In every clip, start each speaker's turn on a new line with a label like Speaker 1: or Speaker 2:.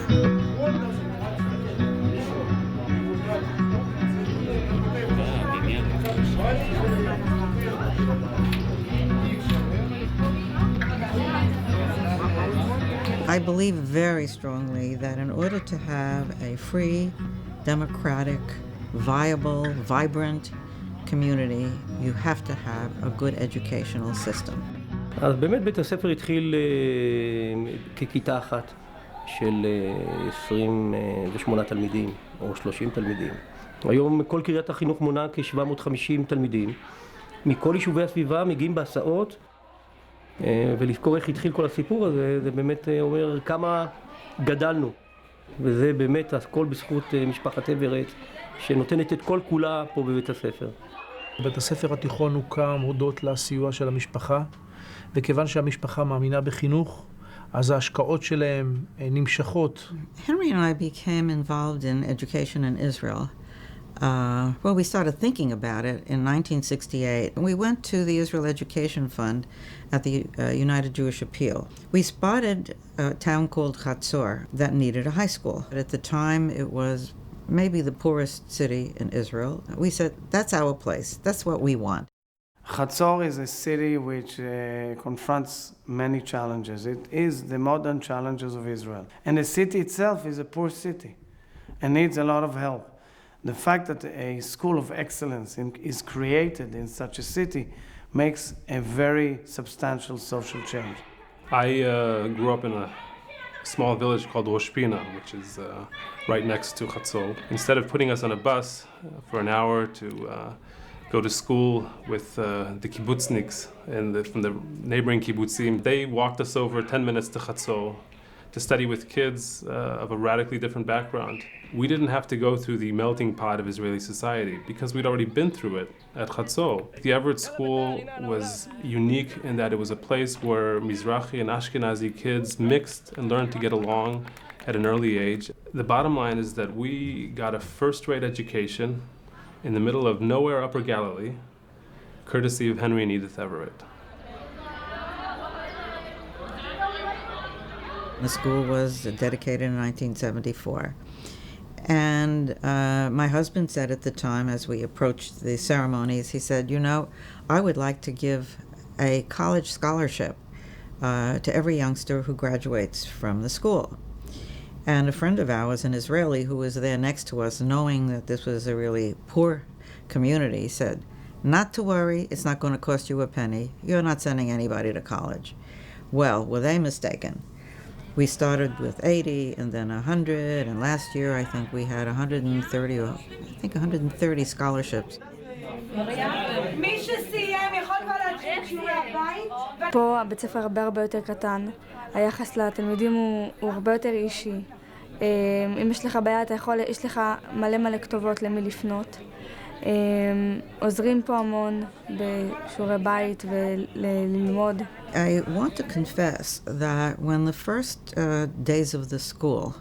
Speaker 1: I believe very strongly that in order to have a free, democratic, viable, vibrant community, you have to have a good educational system.
Speaker 2: אז באמת בית הספר התחיל ככיתה אחת של 28 תלמידים או 30 תלמידים. היום כל קריית החינוך מונה כ-750 תלמידים. מכל יישובי הסביבה מגיעים בהסעות, ולזכור איך התחיל כל הסיפור הזה, זה באמת אומר כמה גדלנו. וזה באמת הכל בזכות משפחת אברט, שנותנת את כל כולה פה בבית הספר.
Speaker 3: בית הספר התיכון הוקם הודות לסיוע של המשפחה, וכיוון שהמשפחה מאמינה בחינוך, אז ההשקעות שלהם נמשכות.
Speaker 1: Henry and I became involved in education in Israel. Well, we started thinking about it in 1968. We went to the Israel Education Fund at the United Jewish Appeal. We spotted a town called Chatzor that needed a high school. At the time, it was maybe the poorest city in Israel. We said, that's our place. That's what we want.
Speaker 4: Chatzor is a city which confronts many challenges. It is the modern challenges of Israel. And the city itself is a poor city and needs a lot of help. The fact that a school of excellence is created in such a city makes a very substantial social change.
Speaker 5: I grew up in a small village called Rosh Pina, which is right next to Chatzor. Instead of putting us on a bus for an hour to go to school with the kibbutzniks from the neighboring kibbutzim, they walked us over 10 minutes to Chatzor to study with kids of a radically different background. We didn't have to go through the melting pot of Israeli society because we'd already been through it at Chatzor. The Everett school was unique in that it was a place where Mizrahi and Ashkenazi kids mixed and learned to get along at an early age. The bottom line is that we got a first-rate education in the middle of nowhere Upper Galilee, courtesy of Henry and Edith Everett.
Speaker 1: The school was dedicated in 1974. And my husband said at the time, as we approached the ceremonies, he said, you know, I would like to give a college scholarship to every youngster who graduates from the school. And a friend of ours, an Israeli who was there next to us, knowing that this was a really poor community, said, not to worry, it's not going to cost you a penny. You're not sending anybody to college. Well, were they mistaken? We started with 80 and then 100, and last year I think we had 130 scholarships.
Speaker 6: פה הבית ספר הרבה יותר קטן, היחס לתלמידים הוא הרבה יותר אישי. אם יש לך בעיה, יש לך מלא כתובות למי לפנות. עוזרים פה המון בשיעורי בית וללמוד.
Speaker 1: I want to confess that when the first days of the school,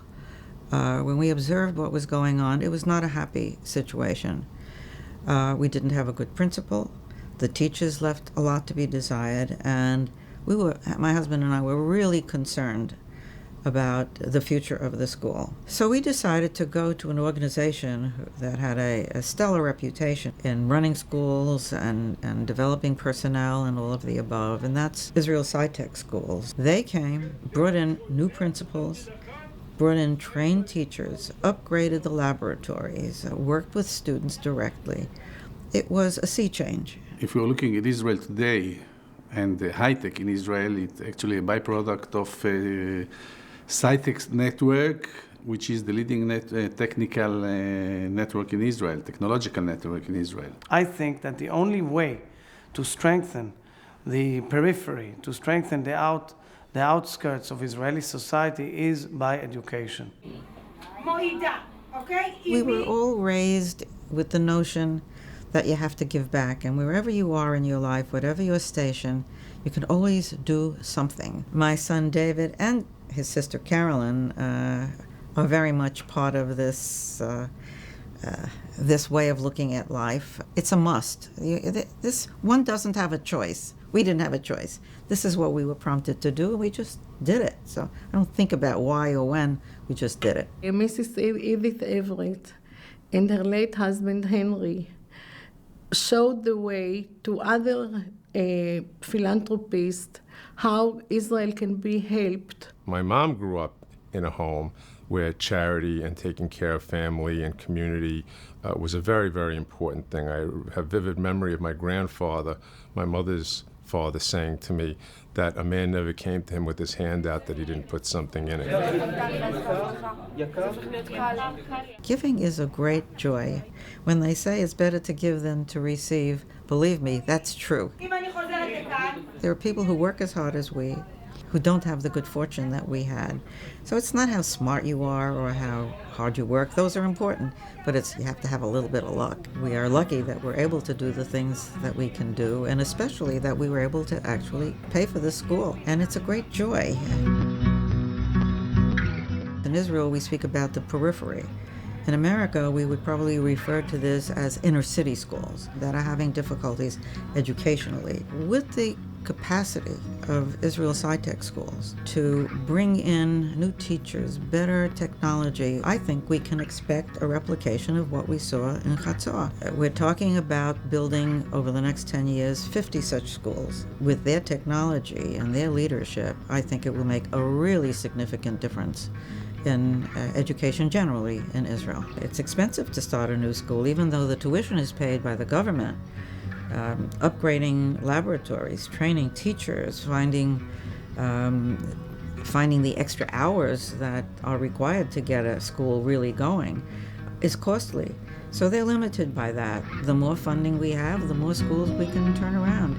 Speaker 1: when we observed what was going on, it was not a happy situation. We didn't have a good principal. The teachers left a lot to be desired, and my husband and I were really concerned about the future of the school. So we decided to go to an organization that had a stellar reputation in running schools and developing personnel and all of the above, and that's Israel Sci-Tech schools. They came, brought in new principals, brought in trained teachers, upgraded the laboratories, worked with students directly. It was a sea change.
Speaker 7: If you're looking at Israel today, and the high-tech in Israel, it's actually a byproduct of Sci-Tech network, which is the leading technical network in Israel, technological network in Israel.
Speaker 4: I think that the only way to strengthen the periphery, to strengthen the outskirts of Israeli society is by education.
Speaker 1: We were all raised with the notion that you have to give back, and wherever you are in your life, whatever your station, you can always do something. My son David and his sister Carolyn are very much part of this way of looking at life. It's a must. This one doesn't have a choice. We didn't have a choice. This is what we were prompted to do, and we just did it. So I don't think about why or when, we just did it.
Speaker 8: Mrs. Edith Everett and her late husband Henry showed the way to other philanthropists how Israel can be helped.
Speaker 9: My mom grew up in a home where charity and taking care of family and community was a very, very important thing. I have vivid memory of my grandfather, my mother's father, saying to me that a man never came to him with his hand out that he didn't put something in it.
Speaker 1: Giving is a great joy. When they say it's better to give than to receive, believe me, that's true. There are people who work as hard as we, who don't have the good fortune that we had. So it's not how smart you are or how hard you work. Those are important, but you have to have a little bit of luck. We are lucky that we're able to do the things that we can do, and especially that we were able to actually pay for this school. And it's a great joy. In Israel, we speak about the periphery. In America, we would probably refer to this as inner city schools that are having difficulties educationally. With the capacity of Israel's high-tech schools to bring in new teachers, better technology, I think we can expect a replication of what we saw in Chatzor. We're talking about building over the next 10 years 50 such schools. With their technology and their leadership, I think it will make a really significant difference in education generally in Israel. It's expensive to start a new school, even though the tuition is paid by the government. Upgrading laboratories, training teachers, finding the extra hours that are required to get a school really going is costly. So they're limited by that. The more funding we have, the more schools we can turn around.